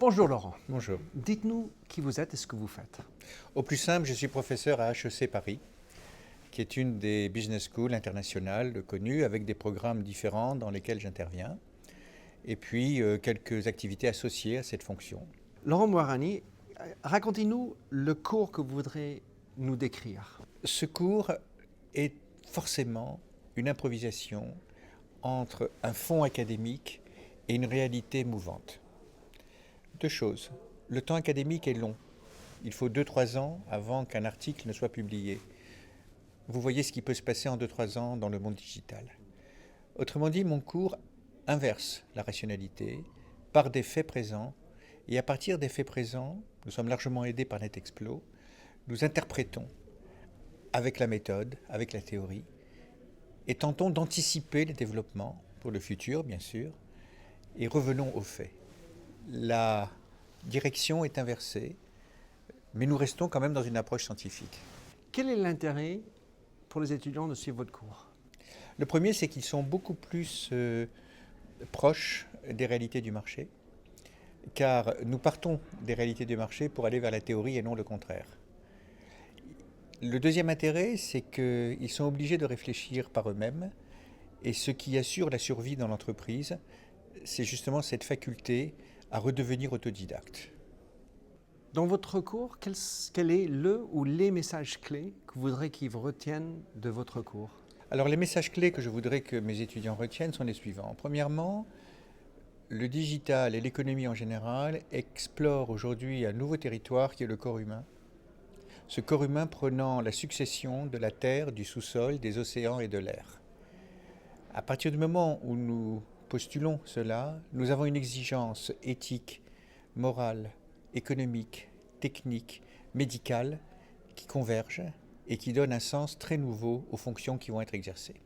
Bonjour Laurent, Bonjour. dites-nous qui vous êtes et ce que vous faites. Au plus simple, je suis professeur à HEC Paris, qui est une des business schools internationales connues, avec des programmes différents dans lesquels j'interviens, et puis quelques activités associées à cette fonction. Laurent Moirani, racontez-nous le cours que vous voudrez nous décrire. Ce cours est forcément une improvisation entre un fond académique et une réalité mouvante. Deux choses. Le temps académique est long. Il faut 2-3 ans avant qu'un article ne soit publié. Vous voyez ce qui peut se passer en 2-3 ans dans le monde digital. Autrement dit, mon cours inverse la rationalité par des faits présents, et à partir des faits présents, nous sommes largement aidés par NetExplo, nous interprétons avec la méthode, avec la théorie, et tentons d'anticiper les développements pour le futur, bien sûr, et revenons aux faits. La direction est inversée, mais nous restons quand même dans une approche scientifique. Quel est l'intérêt pour les étudiants de suivre votre cours? Le premier, c'est qu'ils sont beaucoup plus proches des réalités du marché, car nous partons des réalités du marché pour aller vers la théorie et non le contraire. Le deuxième intérêt, c'est qu'ils sont obligés de réfléchir par eux-mêmes, et ce qui assure la survie dans l'entreprise, c'est justement cette faculté à redevenir autodidacte. Dans votre cours, quel est le ou les messages clés que vous voudrez qu'ils retiennent de votre cours? Alors les messages clés que je voudrais que mes étudiants retiennent sont les suivants. Premièrement, le digital et l'économie en général explorent aujourd'hui un nouveau territoire qui est le corps humain. Ce corps humain prenant la succession de la terre, du sous-sol, des océans et de l'air. À partir du moment où nous postulons cela, nous avons une exigence éthique, morale, économique, technique, médicale qui convergent et qui donne un sens très nouveau aux fonctions qui vont être exercées.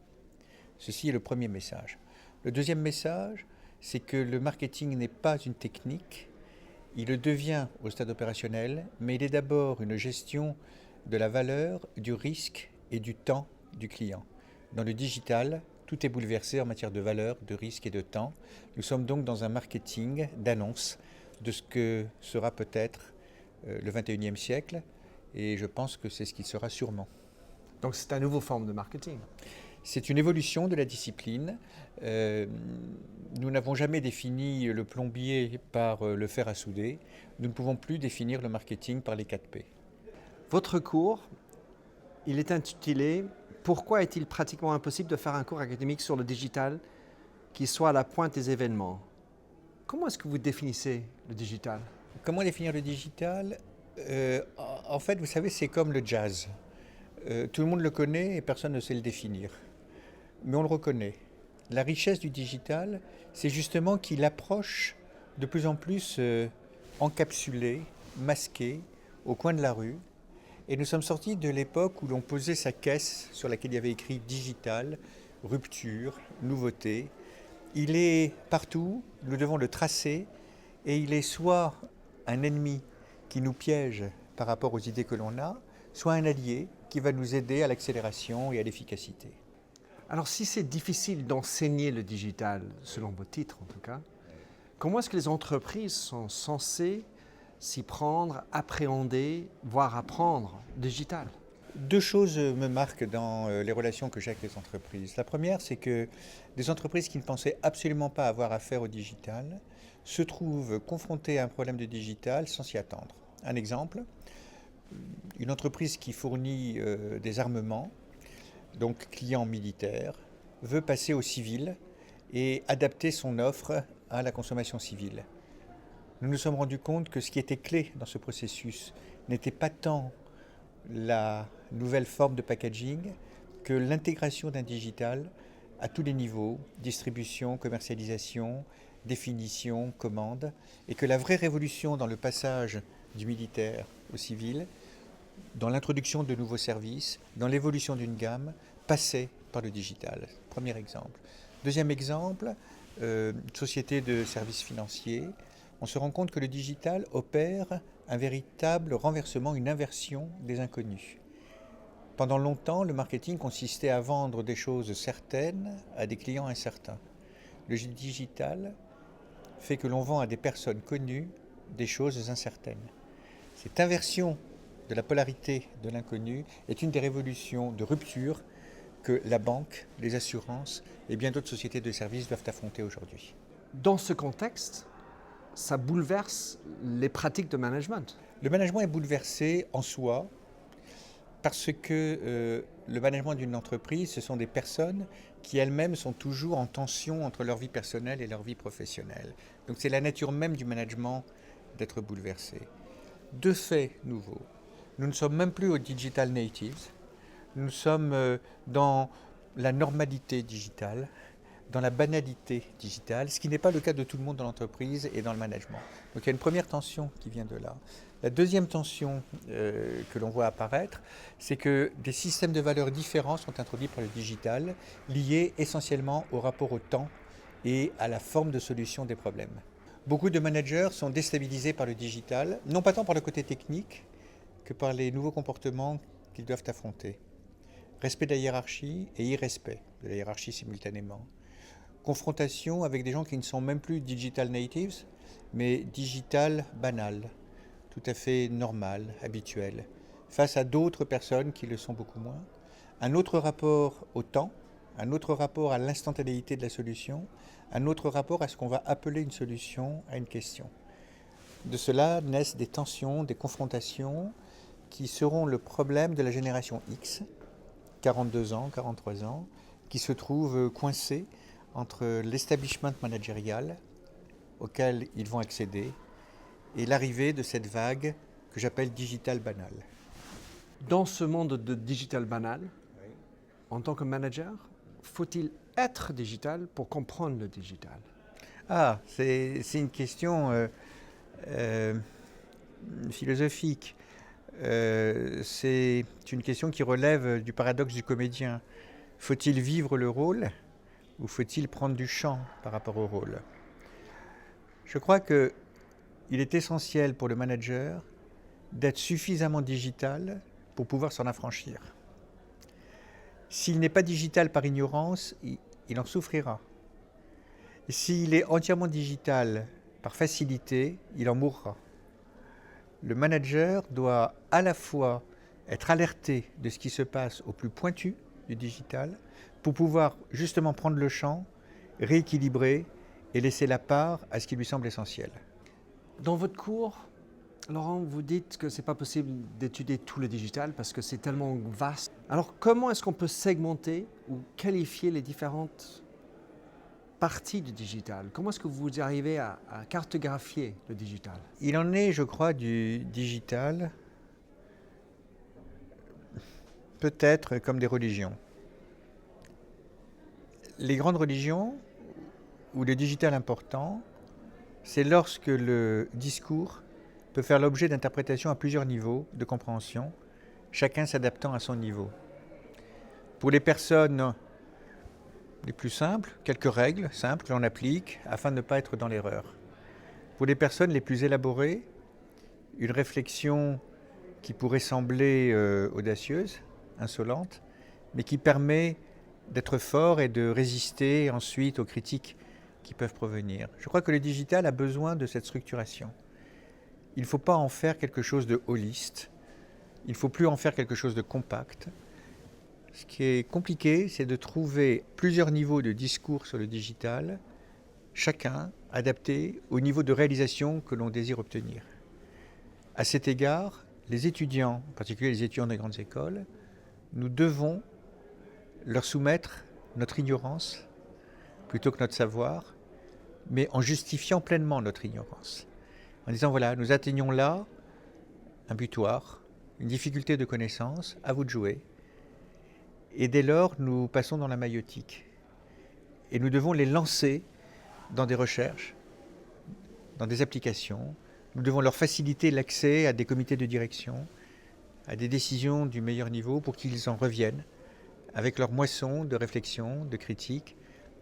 Ceci est le premier message. Le deuxième message, c'est que le marketing n'est pas une technique, il le devient au stade opérationnel, mais il est d'abord une gestion de la valeur, du risque et du temps du client. Dans le digital, tout est bouleversé en matière de valeur, de risque et de temps. Nous sommes donc dans un marketing d'annonce de ce que sera peut-être le 21e siècle, et je pense que c'est ce qu'il sera sûrement. Donc c'est une nouvelle forme de marketing. C'est une évolution de la discipline. Nous n'avons jamais défini le plombier par le fer à souder. Nous ne pouvons plus définir le marketing par les 4 P. Votre cours, il est intitulé « Pourquoi est-il pratiquement impossible de faire un cours académique sur le digital qui soit à la pointe des événements ?» Comment est-ce que vous définissez le digital? Comment définir le digital? En fait, vous savez, c'est comme le jazz. Tout le monde le connaît et personne ne sait le définir. Mais on le reconnaît. La richesse du digital, c'est justement qu'il approche de plus en plus encapsulé, masqué, au coin de la rue. Et nous sommes sortis de l'époque où l'on posait sa caisse sur laquelle il y avait écrit digital, rupture, nouveauté. Il est partout, nous devons le tracer, et il est soit un ennemi qui nous piège par rapport aux idées que l'on a, soit un allié qui va nous aider à l'accélération et à l'efficacité. Alors si c'est difficile d'enseigner le digital, selon vos titres en tout cas, comment est-ce que les entreprises sont censées s'y prendre, appréhender, voire apprendre le digital? Deux choses me marquent dans les relations que j'ai avec les entreprises. La première, c'est que des entreprises qui ne pensaient absolument pas avoir affaire au digital se trouvent confrontées à un problème de digital sans s'y attendre. Un exemple, une entreprise qui fournit des armements, donc client militaire, veut passer au civil et adapter son offre à la consommation civile. Nous nous sommes rendus compte que ce qui était clé dans ce processus n'était pas tant la nouvelle forme de packaging que l'intégration d'un digital à tous les niveaux, distribution, commercialisation, définition, commande, et que la vraie révolution dans le passage du militaire au civil, dans l'introduction de nouveaux services, dans l'évolution d'une gamme, passait par le digital. Premier exemple. Deuxième exemple, société de services financiers. On se rend compte que le digital opère un véritable renversement, une inversion des inconnus. Pendant longtemps, le marketing consistait à vendre des choses certaines à des clients incertains. Le digital fait que l'on vend à des personnes connues des choses incertaines. Cette inversion de la polarité de l'inconnu est une des révolutions de rupture que la banque, les assurances et bien d'autres sociétés de services doivent affronter aujourd'hui. Dans ce contexte, ça bouleverse les pratiques de management. Le management est bouleversé en soi parce que le management d'une entreprise, ce sont des personnes qui elles-mêmes sont toujours en tension entre leur vie personnelle et leur vie professionnelle. Donc c'est la nature même du management d'être bouleversé. Deux faits nouveaux. Nous ne sommes même plus aux digital natives. Nous sommes dans la normalité digitale, dans la banalité digitale, ce qui n'est pas le cas de tout le monde dans l'entreprise et dans le management. Donc il y a une première tension qui vient de là. La deuxième tension que l'on voit apparaître, c'est que des systèmes de valeurs différents sont introduits par le digital, liés essentiellement au rapport au temps et à la forme de solution des problèmes. Beaucoup de managers sont déstabilisés par le digital, non pas tant par le côté technique que par les nouveaux comportements qu'ils doivent affronter. Respect de la hiérarchie et irrespect de la hiérarchie simultanément. Confrontation avec des gens qui ne sont même plus digital natives, mais digital banal, tout à fait normal, habituel, face à d'autres personnes qui le sont beaucoup moins. Un autre rapport au temps, un autre rapport à l'instantanéité de la solution, un autre rapport à ce qu'on va appeler une solution à une question. De cela naissent des tensions, des confrontations qui seront le problème de la génération X, 42 ans, 43 ans, qui se trouvent coincés entre l'establishment managérial auquel ils vont accéder et l'arrivée de cette vague que j'appelle digital banal. Dans ce monde de digital banal, en tant que manager, faut-il être digital pour comprendre le digital? Ah, c'est une question philosophique. C'est une question qui relève du paradoxe du comédien. Faut-il vivre le rôle ou faut-il prendre du champ par rapport au rôle? Je crois qu'il est essentiel pour le manager d'être suffisamment digital pour pouvoir s'en affranchir. S'il n'est pas digital par ignorance, il en souffrira. S'il est entièrement digital par facilité, il en mourra. Le manager doit à la fois être alerté de ce qui se passe au plus pointu du digital pour pouvoir justement prendre le champ, rééquilibrer et laisser la part à ce qui lui semble essentiel. Dans votre cours, Laurent, vous dites que ce n'est pas possible d'étudier tout le digital parce que c'est tellement vaste. Alors comment est-ce qu'on peut segmenter ou qualifier les différentes parties du digital? Comment est-ce que vous arrivez à cartographier le digital? Il en est, je crois, du digital, peut-être comme des religions. Les grandes religions, où le digital important, c'est lorsque le discours peut faire l'objet d'interprétations à plusieurs niveaux de compréhension, chacun s'adaptant à son niveau. Pour les personnes les plus simples, quelques règles simples que l'on applique afin de ne pas être dans l'erreur. Pour les personnes les plus élaborées, une réflexion qui pourrait sembler audacieuse, insolente, mais qui permet d'être fort et de résister ensuite aux critiques qui peuvent provenir. Je crois que le digital a besoin de cette structuration. Il ne faut pas en faire quelque chose de holiste, il ne faut plus en faire quelque chose de compact. Ce qui est compliqué, c'est de trouver plusieurs niveaux de discours sur le digital, chacun adapté au niveau de réalisation que l'on désire obtenir. À cet égard, les étudiants, en particulier les étudiants des grandes écoles, nous devons leur soumettre notre ignorance plutôt que notre savoir, mais en justifiant pleinement notre ignorance. En disant, voilà, nous atteignons là un butoir, une difficulté de connaissance, à vous de jouer. Et dès lors, nous passons dans la maïotique. Et nous devons les lancer dans des recherches, dans des applications. Nous devons leur faciliter l'accès à des comités de direction, à des décisions du meilleur niveau pour qu'ils en reviennent avec leur moisson de réflexion, de critique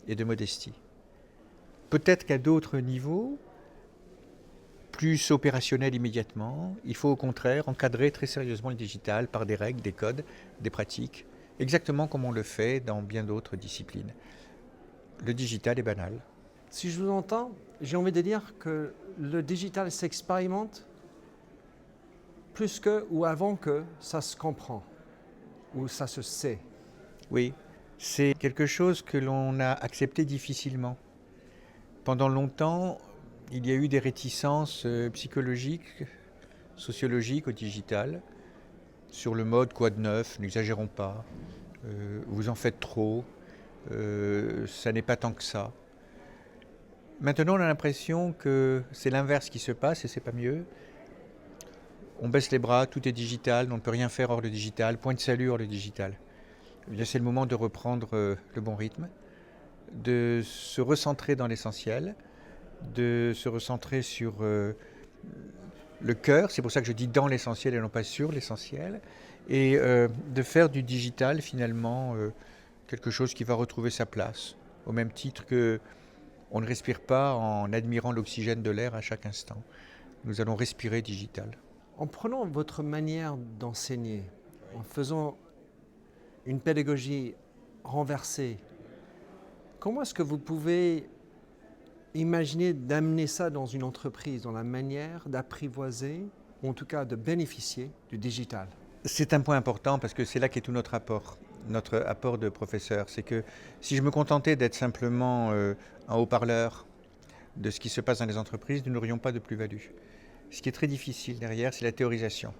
et de modestie. Peut-être qu'à d'autres niveaux, plus opérationnels immédiatement, il faut au contraire encadrer très sérieusement le digital par des règles, des codes, des pratiques, exactement comme on le fait dans bien d'autres disciplines. Le digital est banal. Si je vous entends, j'ai envie de dire que le digital s'expérimente plus que ou avant que ça se comprend ou ça se sait. Oui, c'est quelque chose que l'on a accepté difficilement. Pendant longtemps, il y a eu des réticences psychologiques, sociologiques au digital, sur le mode quoi de neuf, n'exagérons pas, vous en faites trop, ça n'est pas tant que ça. Maintenant, on a l'impression que c'est l'inverse qui se passe et c'est pas mieux. On baisse les bras, tout est digital, on ne peut rien faire hors le digital, point de salut hors le digital. Eh bien, c'est le moment de reprendre le bon rythme, de se recentrer dans l'essentiel, de se recentrer sur le cœur, c'est pour ça que je dis dans l'essentiel et non pas sur l'essentiel, et de faire du digital finalement quelque chose qui va retrouver sa place, au même titre que on ne respire pas en admirant l'oxygène de l'air à chaque instant. Nous allons respirer digital. En prenant votre manière d'enseigner, en faisant une pédagogie renversée, comment est-ce que vous pouvez imaginer d'amener ça dans une entreprise, dans la manière d'apprivoiser, ou en tout cas de bénéficier du digital? C'est un point important parce que c'est là qu'est tout notre apport de professeur. C'est que si je me contentais d'être simplement un haut-parleur de ce qui se passe dans les entreprises, nous n'aurions pas de plus-value. Ce qui est très difficile derrière, c'est la théorisation.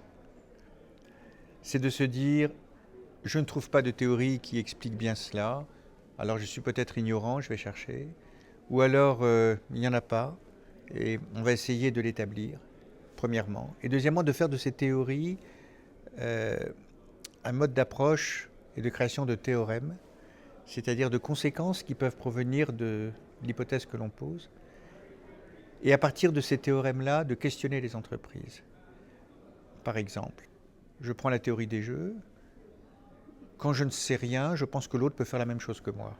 C'est de se dire, je ne trouve pas de théorie qui explique bien cela, alors je suis peut-être ignorant, je vais chercher, ou alors il n'y en a pas, et on va essayer de l'établir, premièrement. Et deuxièmement, de faire de ces théories un mode d'approche et de création de théorèmes, c'est-à-dire de conséquences qui peuvent provenir de l'hypothèse que l'on pose, et à partir de ces théorèmes-là, de questionner les entreprises. Par exemple, je prends la théorie des jeux, quand je ne sais rien, je pense que l'autre peut faire la même chose que moi.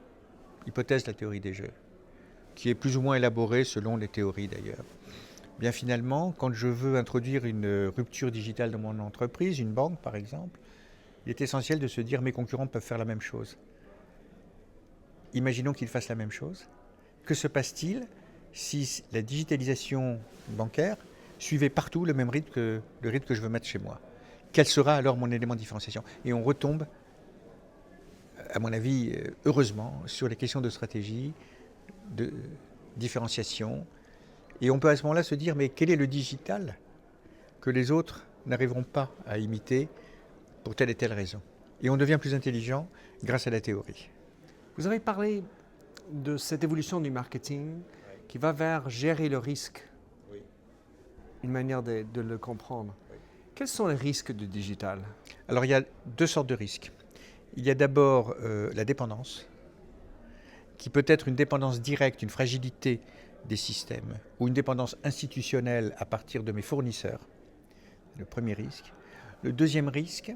Hypothèse de la théorie des jeux, qui est plus ou moins élaborée selon les théories d'ailleurs. Bien finalement, quand je veux introduire une rupture digitale dans mon entreprise, une banque par exemple, il est essentiel de se dire mes concurrents peuvent faire la même chose. Imaginons qu'ils fassent la même chose. Que se passe-t-il si la digitalisation bancaire suivait partout le même rythme que le rythme que je veux mettre chez moi? Quel sera alors mon élément de différenciation? Et on retombe, à mon avis, heureusement, sur les questions de stratégie, de différenciation. Et on peut à ce moment-là se dire, mais quel est le digital que les autres n'arriveront pas à imiter pour telle et telle raison? Et on devient plus intelligent grâce à la théorie. Vous avez parlé de cette évolution du marketing qui va vers gérer le risque, une manière de le comprendre. Quels sont les risques du digital? Alors il y a deux sortes de risques. Il y a d'abord la dépendance, qui peut être une dépendance directe, une fragilité des systèmes, ou une dépendance institutionnelle à partir de mes fournisseurs. Le premier risque. Le deuxième risque,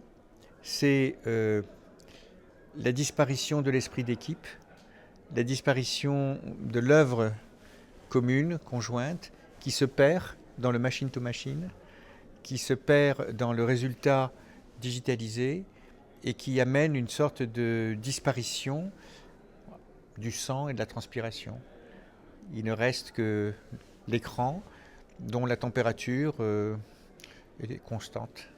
c'est la disparition de l'esprit d'équipe, la disparition de l'œuvre commune, conjointe, qui se perd dans le machine-to-machine, qui se perd dans le résultat digitalisé et qui amène une sorte de disparition du sang et de la transpiration. Il ne reste que l'écran dont la température est constante.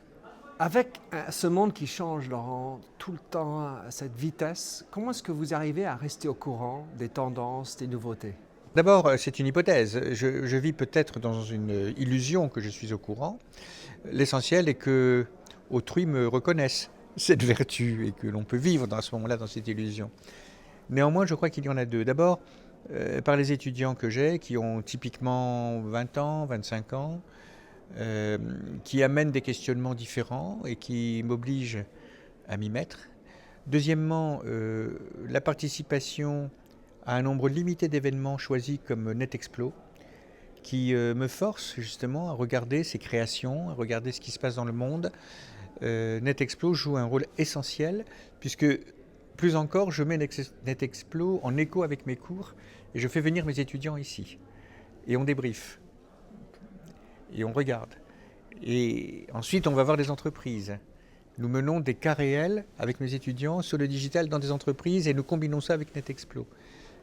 Avec ce monde qui change, Laurent, tout le temps à cette vitesse, comment est-ce que vous arrivez à rester au courant des tendances, des nouveautés? D'abord, c'est une hypothèse. Je vis peut-être dans une illusion que je suis au courant. L'essentiel est que autrui me reconnaisse cette vertu et que l'on peut vivre à ce moment-là dans cette illusion. Néanmoins, je crois qu'il y en a deux. D'abord, par les étudiants que j'ai, qui ont typiquement 20 ans, 25 ans, qui amènent des questionnements différents et qui m'obligent à m'y mettre. Deuxièmement, la participation à un nombre limité d'événements choisis comme NetExplo, qui me force justement à regarder ces créations, à regarder ce qui se passe dans le monde. NetExplo joue un rôle essentiel, puisque plus encore, je mets NetExplo en écho avec mes cours et je fais venir mes étudiants ici. Et on débriefe. Et on regarde. Et ensuite, on va voir des entreprises. Nous menons des cas réels avec mes étudiants sur le digital dans des entreprises et nous combinons ça avec NetExplo.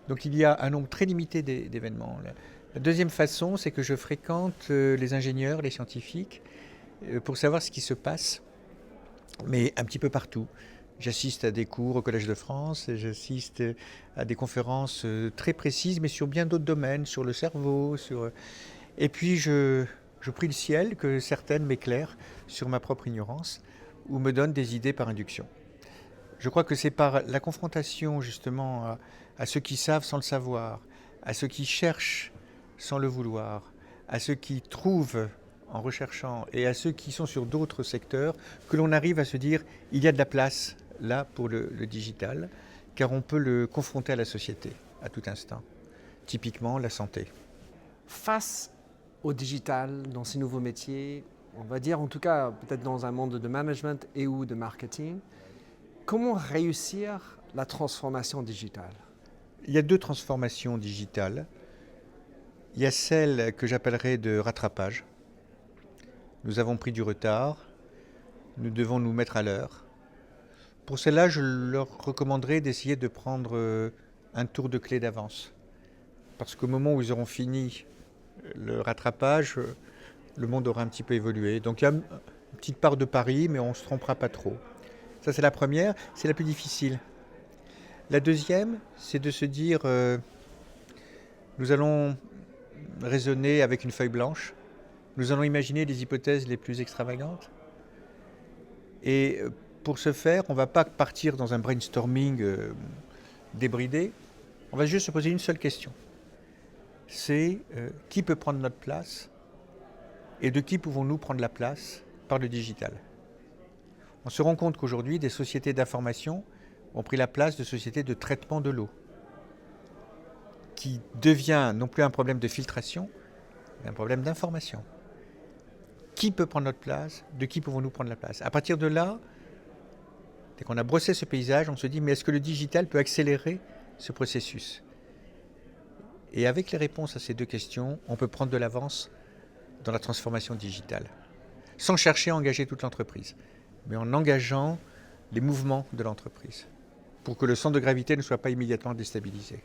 Donc il y a un nombre très limité d'événements. La deuxième façon, c'est que je fréquente les ingénieurs, les scientifiques, pour savoir ce qui se passe, mais un petit peu partout. J'assiste à des cours au Collège de France, et j'assiste à des conférences très précises, mais sur bien d'autres domaines, sur le cerveau, et puis je prie le ciel que certaines m'éclairent sur ma propre ignorance ou me donnent des idées par induction. Je crois que c'est par la confrontation justement à ceux qui savent sans le savoir, à ceux qui cherchent sans le vouloir, à ceux qui trouvent en recherchant et à ceux qui sont sur d'autres secteurs que l'on arrive à se dire il y a de la place là pour le digital, car on peut le confronter à la société à tout instant. Typiquement la santé. Face au digital, dans ces nouveaux métiers, on va dire en tout cas peut-être dans un monde de management et ou de marketing, comment réussir la transformation digitale? Il y a deux transformations digitales. Il y a celle que j'appellerais de rattrapage. Nous avons pris du retard, nous devons nous mettre à l'heure. Pour cela, je leur recommanderais d'essayer de prendre un tour de clé d'avance. Parce qu'au moment où ils auront fini le rattrapage, le monde aura un petit peu évolué. Donc il y a une petite part de pari, mais on ne se trompera pas trop. Ça, c'est la première, c'est la plus difficile. La deuxième, c'est de se dire, nous allons raisonner avec une feuille blanche, nous allons imaginer les hypothèses les plus extravagantes. Et pour ce faire, on ne va pas partir dans un brainstorming débridé, on va juste se poser une seule question. C'est qui peut prendre notre place et de qui pouvons-nous prendre la place par le digital. On se rend compte qu'aujourd'hui, des sociétés d'information ont pris la place de sociétés de traitement de l'eau, qui devient non plus un problème de filtration, mais un problème d'information. Qui peut prendre notre place? De qui pouvons-nous prendre la place? À partir de là, dès qu'on a brossé ce paysage, on se dit, mais est-ce que le digital peut accélérer ce processus? Et avec les réponses à ces deux questions, on peut prendre de l'avance dans la transformation digitale, sans chercher à engager toute l'entreprise, mais en engageant les mouvements de l'entreprise, pour que le centre de gravité ne soit pas immédiatement déstabilisé.